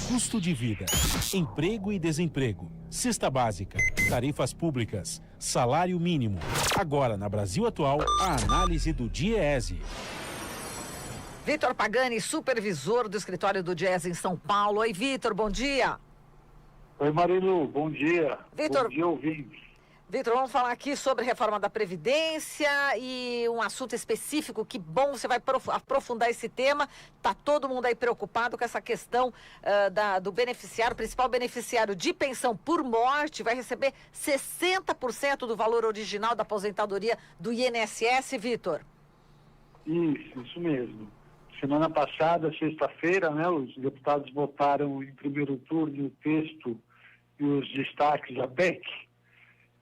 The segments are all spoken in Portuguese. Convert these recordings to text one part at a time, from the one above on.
Custo de vida, emprego e desemprego, cesta básica, tarifas públicas, salário mínimo. Agora, na Brasil Atual, a análise do DIEESE. Vitor Pagani, supervisor do escritório do DIEESE em São Paulo. Oi, Vitor, bom dia. Oi, Marilu, bom dia. Vitor, bom dia, ouvintes. Vitor, vamos falar aqui sobre reforma da Previdência e um assunto específico. Que bom, você vai aprofundar esse tema. Está todo mundo aí preocupado com essa questão do beneficiário, principal beneficiário de pensão por morte, vai receber 60% do valor original da aposentadoria do INSS, Vitor? Isso mesmo. Semana passada, sexta-feira, né, os deputados votaram em primeiro turno o texto e os destaques da PEC,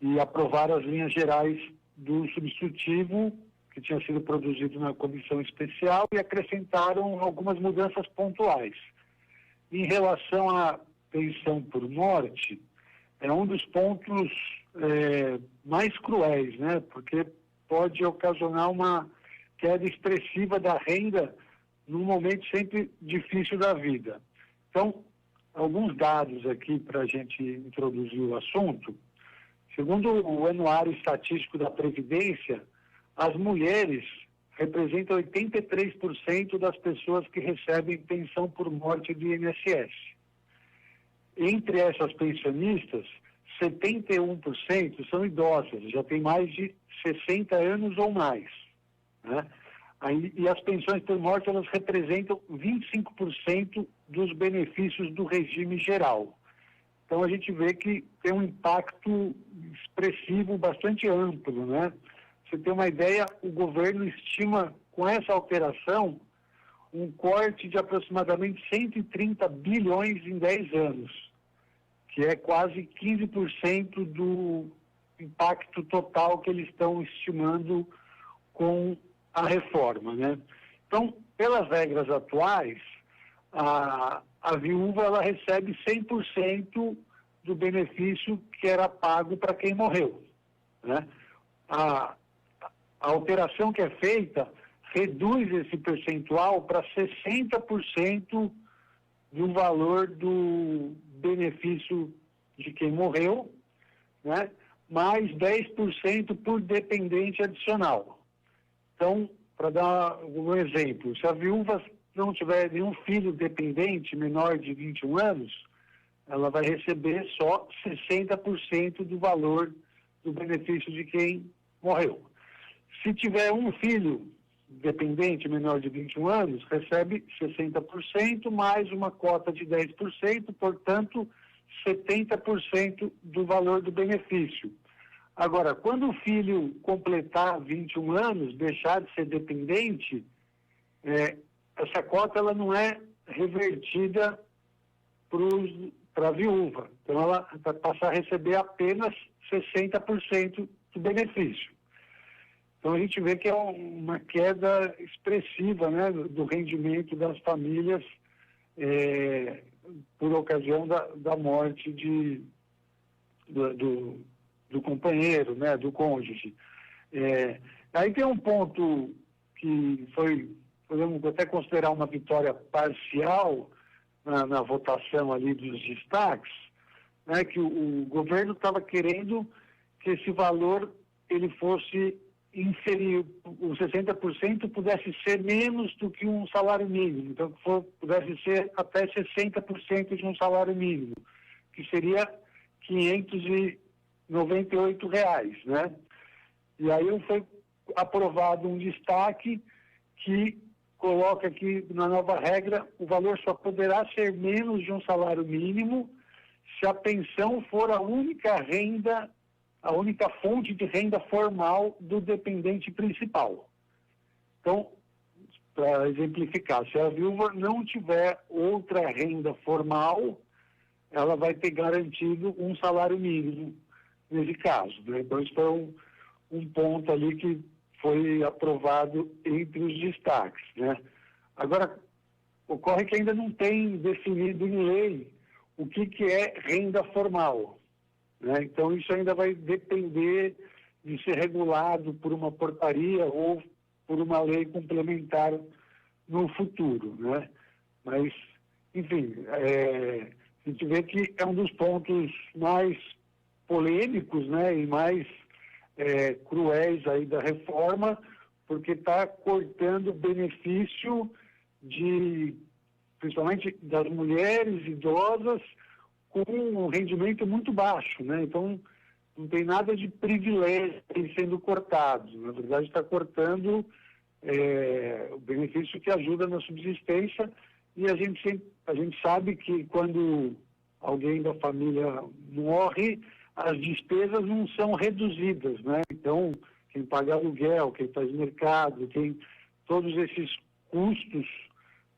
e aprovaram as linhas gerais do substitutivo que tinha sido produzido na comissão especial e acrescentaram algumas mudanças pontuais. Em relação à pensão por morte, é um dos pontos mais cruéis, né? Porque pode ocasionar uma queda expressiva da renda num momento sempre difícil da vida. Então, alguns dados aqui para a gente introduzir o assunto. Segundo o Anuário Estatístico da Previdência, as mulheres representam 83% das pessoas que recebem pensão por morte do INSS. Entre essas pensionistas, 71% são idosas, já têm mais de 60 anos ou mais, né? E as pensões por morte, elas representam 25% dos benefícios do regime geral. Então a gente vê que tem um impacto expressivo bastante amplo, né? Você tem uma ideia, o governo estima com essa alteração um corte de aproximadamente 130 bilhões em 10 anos, que é quase 15% do impacto total que eles estão estimando com a reforma, né? Então, pelas regras atuais, a viúva ela recebe 100% do benefício que era pago para quem morreu, né? A alteração que é feita reduz esse percentual para 60% do valor do benefício de quem morreu, né? Mais 10% por dependente adicional. Então, para dar um exemplo, se a viúva não tiver nenhum filho dependente menor de 21 anos, ela vai receber só 60% do valor do benefício de quem morreu. Se tiver um filho dependente menor de 21 anos, recebe 60% mais uma cota de 10%, portanto, 70% do valor do benefício. Agora, quando o filho completar 21 anos, deixar de ser dependente, essa cota ela não é revertida para a viúva. Então, ela vai passar a receber apenas 60% do benefício. Então, a gente vê que é uma queda expressiva, né, do rendimento das famílias por ocasião da morte do companheiro, né, do cônjuge. Aí tem um ponto que podemos até considerar uma vitória parcial na votação ali dos destaques, né, que o governo estava querendo que esse valor ele fosse inferior, os 60% pudesse ser menos do que um salário mínimo, então pudesse ser até 60% de um salário mínimo, que seria R$598, né? E aí foi aprovado um destaque que coloca que na nova regra o valor só poderá ser menos de um salário mínimo se a pensão for a única fonte de renda formal do dependente principal. Então, para exemplificar, se a viúva não tiver outra renda formal, ela vai ter garantido um salário mínimo nesse caso, né? Então, isso foi um ponto ali que foi aprovado entre os destaques, né? Agora, ocorre que ainda não tem definido em lei o que é renda formal, né? Então, isso ainda vai depender de ser regulado por uma portaria ou por uma lei complementar no futuro, né? Mas enfim, a gente vê que é um dos pontos mais polêmicos, né, e mais cruéis aí da reforma, porque está cortando benefício principalmente das mulheres idosas com um rendimento muito baixo, né? Então, não tem nada de privilégio sendo cortado. Na verdade, está cortando o benefício que ajuda na subsistência, e a gente sabe que quando alguém da família morre, as despesas não são reduzidas, né? Então, quem paga aluguel, quem faz mercado, todos esses custos,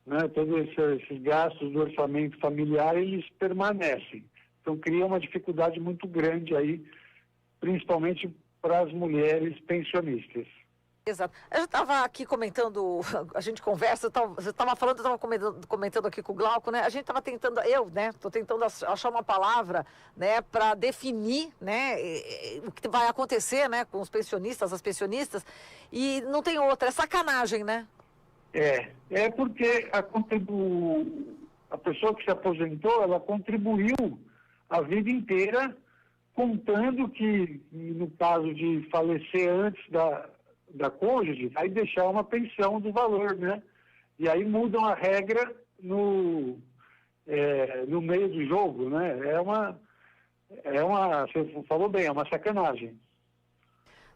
né, todos esses gastos do orçamento familiar, eles permanecem. Então, cria uma dificuldade muito grande aí, principalmente para as mulheres pensionistas. Exato. Eu estava aqui comentando, a gente conversa, você estava falando, eu estava comentando aqui com o Glauco, né? A gente estava tentando, estou tentando achar uma palavra, né, para definir, né, o que vai acontecer, né, com os pensionistas, as pensionistas, e não tem outra, é sacanagem, né? É porque a pessoa que se aposentou, ela contribuiu a vida inteira, contando que, no caso de falecer antes da cônjuge, vai deixar uma pensão do valor, né? E aí mudam a regra no meio do jogo, né? Você falou bem, é uma sacanagem.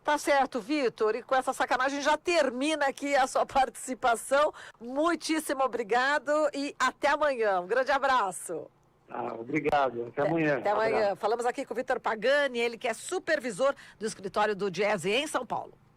Tá certo, Vitor, e com essa sacanagem já termina aqui a sua participação. Muitíssimo obrigado e até amanhã. Um grande abraço. Obrigado. Até amanhã. Até amanhã. Falamos aqui com o Vitor Pagani, ele que é supervisor do escritório do Diese em São Paulo.